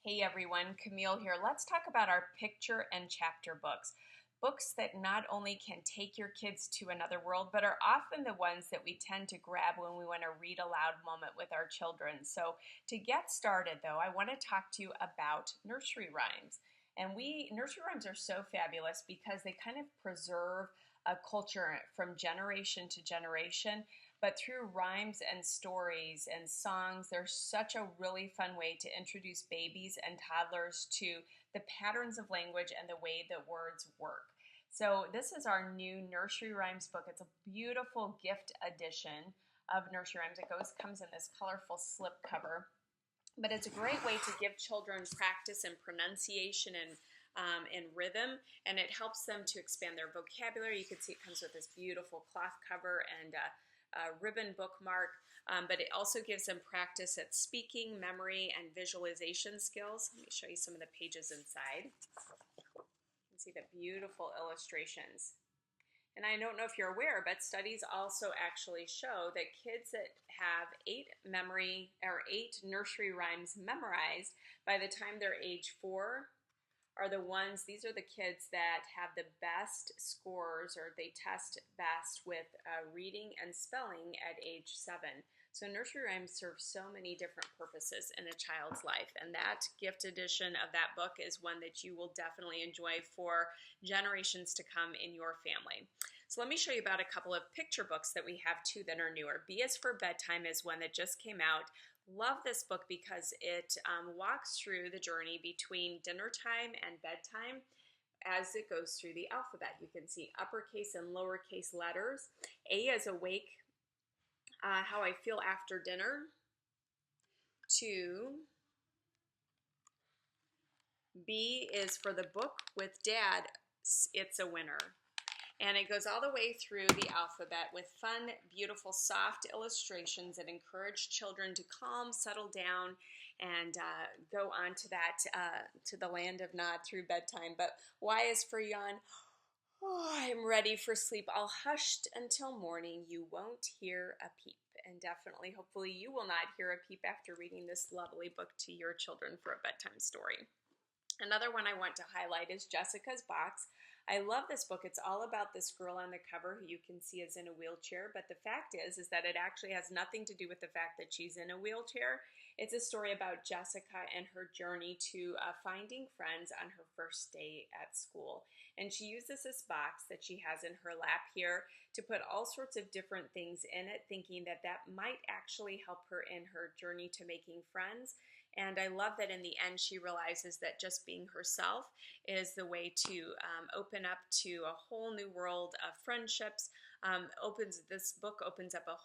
Hey everyone, Camille here. Let's talk about our picture and chapter books. Books that not only can take your kids to another world, but are often the ones that we tend to grab when we want to read aloud moment with our children. So to get started though, I want to talk to you about nursery rhymes. And nursery rhymes are so fabulous because they kind of preserve a culture from generation to generation, but through rhymes and stories and songs, there's such a really fun way to introduce babies and toddlers to the patterns of language and the way that words work. So this is our new Nursery Rhymes book. It's a beautiful gift edition of Nursery Rhymes. It comes in this colorful slip cover, but it's a great way to give children practice in pronunciation and rhythm, and it helps them to expand their vocabulary. You can see it comes with this beautiful cloth cover and ribbon bookmark, but it also gives them practice at speaking, memory, and visualization skills. Let me show you some of the pages inside. You can see the beautiful illustrations. And I don't know if you're aware, but studies also actually show that kids that have 8 nursery rhymes memorized by the time they're age 4 are these are the kids that have the best scores, or they test best with reading and spelling at age 7. So nursery rhymes serve so many different purposes in a child's life, and that gift edition of that book is one that you will definitely enjoy for generations to come in your family. So let me show you about a couple of picture books that we have too that are newer. B is for Bedtime is one that just came out. Love this book because it walks through the journey between dinner time and bedtime as it goes through the alphabet. You can see uppercase and lowercase letters. A is awake, how I feel after dinner. 2, B is for the book with Dad, it's a winner. And it goes all the way through the alphabet with fun, beautiful, soft illustrations that encourage children to calm, settle down, and go on to to the land of Nod through bedtime. But Y is for yawn. Oh, I'm ready for sleep. All hushed until morning. You won't hear a peep. And definitely, hopefully, you will not hear a peep after reading this lovely book to your children for a bedtime story. Another one I want to highlight is Jessica's Box. I love this book. It's all about this girl on the cover who you can see is in a wheelchair, but the fact is that it actually has nothing to do with the fact that she's in a wheelchair. It's a story about Jessica and her journey to finding friends on her first day at school. And she uses this box that she has in her lap here to put all sorts of different things in it, thinking that that might actually help her in her journey to making friends. And I love that in the end she realizes that just being herself is the way to open up to a whole new world of friendships. This book opens up a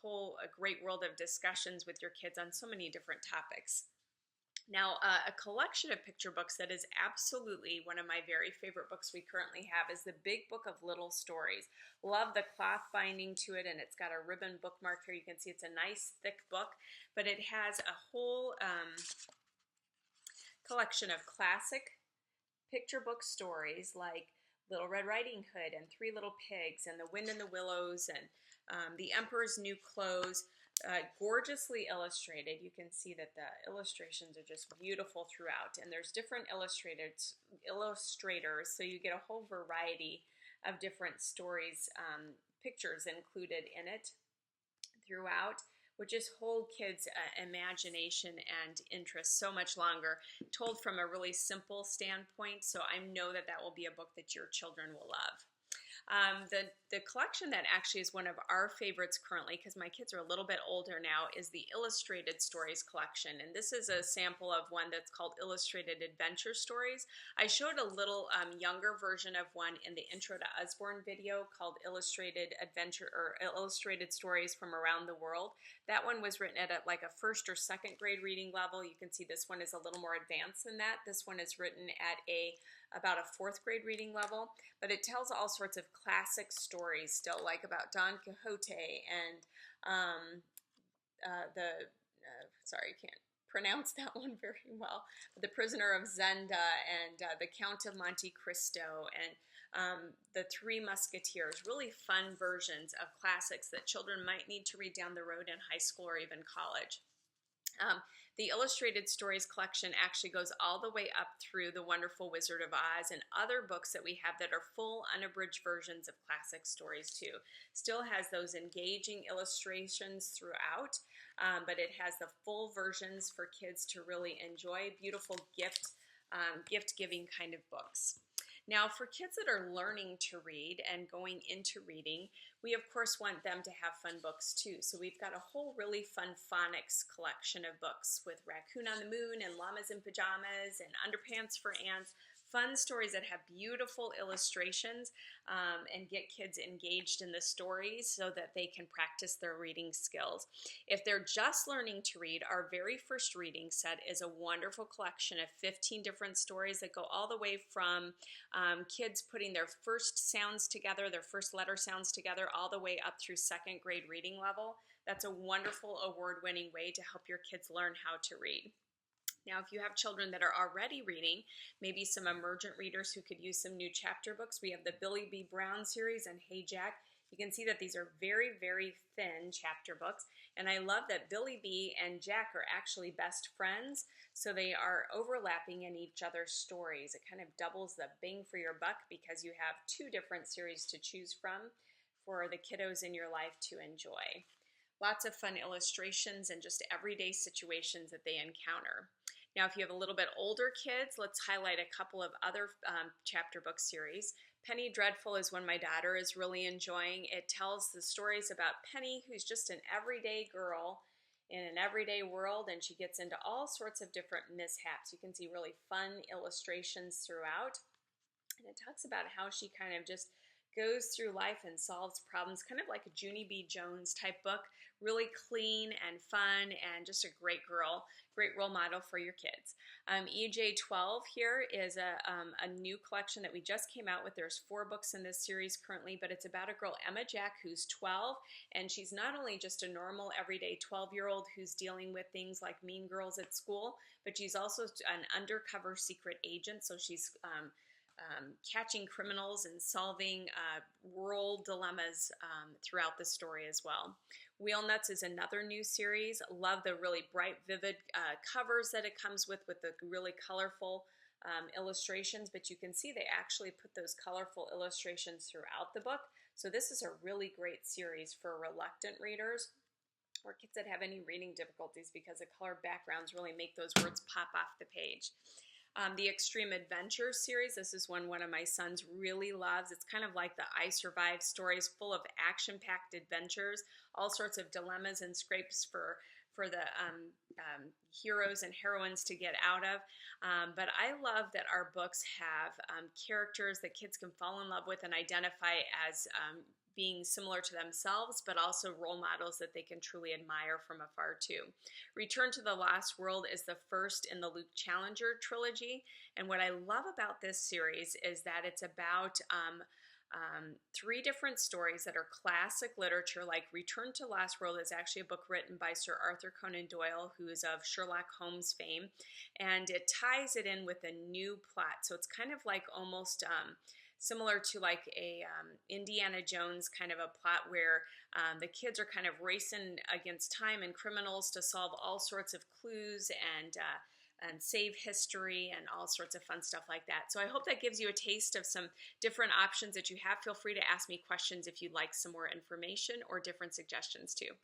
great world of discussions with your kids on so many different topics. Now, a collection of picture books that is absolutely one of my very favorite books we currently have is the Big Book of Little Stories. Love the cloth binding to it, and it's got a ribbon bookmark here. You can see it's a nice thick book, but it has a whole collection of classic picture book stories like Little Red Riding Hood and Three Little Pigs and The Wind in the Willows and The Emperor's New Clothes. Gorgeously illustrated. You can see that the illustrations are just beautiful throughout, and there's different illustrators, so you get a whole variety of different stories, pictures included in it throughout, which just hold kids' imagination and interest so much longer, told from a really simple standpoint. So I know that that will be a book that your children will love. The collection that actually is one of our favorites currently, because my kids are a little bit older now, is the Illustrated Stories collection. And this is a sample of one that's called Illustrated Adventure Stories. I showed a little younger version of one in the Intro to Usborne video called Illustrated Stories from Around the World. That one was written at like a first or second grade reading level. You can see this one is a little more advanced than that. This one is written at about a fourth grade reading level, but it tells all sorts of classic stories still, like about Don Quixote and sorry, I can't pronounce that one very well, The Prisoner of Zenda and The Count of Monte Cristo and The Three Musketeers, really fun versions of classics that children might need to read down the road in high school or even college. The Illustrated Stories collection actually goes all the way up through The Wonderful Wizard of Oz and other books that we have that are full unabridged versions of classic stories too. Still has those engaging illustrations throughout, but it has the full versions for kids to really enjoy. Beautiful gift-giving kind of books. Now, for kids that are learning to read and going into reading, we of course want them to have fun books too. So we've got a whole really fun phonics collection of books with Raccoon on the Moon and Llamas in Pajamas and Underpants for Ants. Fun stories that have beautiful illustrations and get kids engaged in the stories so that they can practice their reading skills. If they're just learning to read, our very first reading set is a wonderful collection of 15 different stories that go all the way from kids putting their first sounds together, their first letter sounds together, all the way up through second grade reading level. That's a wonderful award-winning way to help your kids learn how to read. Now, if you have children that are already reading, maybe some emergent readers who could use some new chapter books, we have the Billy B. Brown series and Hey Jack. You can see that these are very, very thin chapter books, and I love that Billy B and Jack are actually best friends, so they are overlapping in each other's stories. It kind of doubles the bang for your buck because you have two different series to choose from for the kiddos in your life to enjoy. Lots of fun illustrations and just everyday situations that they encounter. Now, if you have a little bit older kids, let's highlight a couple of other chapter book series. Penny Dreadful is one my daughter is really enjoying. It tells the stories about Penny, who's just an everyday girl in an everyday world, and she gets into all sorts of different mishaps. You can see really fun illustrations throughout. And it talks about how she kind of just goes through life and solves problems, kind of like a Junie B. Jones type book. Really clean and fun and just a great girl, great role model for your kids. EJ12 here is a new collection that we just came out with. There's 4 books in this series currently, but it's about a girl, Emma Jack, who's 12, and she's not only just a normal everyday 12-year-old who's dealing with things like mean girls at school, but she's also an undercover secret agent, so she's catching criminals and solving world dilemmas throughout the story as well. Wheel Nuts is another new series. Love the really bright, vivid covers that it comes with the really colorful illustrations, but you can see they actually put those colorful illustrations throughout the book. So this is a really great series for reluctant readers or kids that have any reading difficulties because the colored backgrounds really make those words pop off the page. The Extreme Adventure series, this is one of my sons really loves. It's kind of like the I Survived stories, full of action-packed adventures, all sorts of dilemmas and scrapes for the heroes and heroines to get out of. But I love that our books have characters that kids can fall in love with and identify as being similar to themselves, but also role models that they can truly admire from afar too. Return to the Lost World is the first in the Luke Challenger trilogy, and what I love about this series is that it's about 3 different stories that are classic literature. Like Return to Lost World is actually a book written by Sir Arthur Conan Doyle, who is of Sherlock Holmes fame, and it ties it in with a new plot. So it's kind of like almost similar to like a Indiana Jones kind of a plot where the kids are kind of racing against time and criminals to solve all sorts of clues and save history and all sorts of fun stuff like that. So I hope that gives you a taste of some different options that you have. Feel free to ask me questions if you'd like some more information or different suggestions too.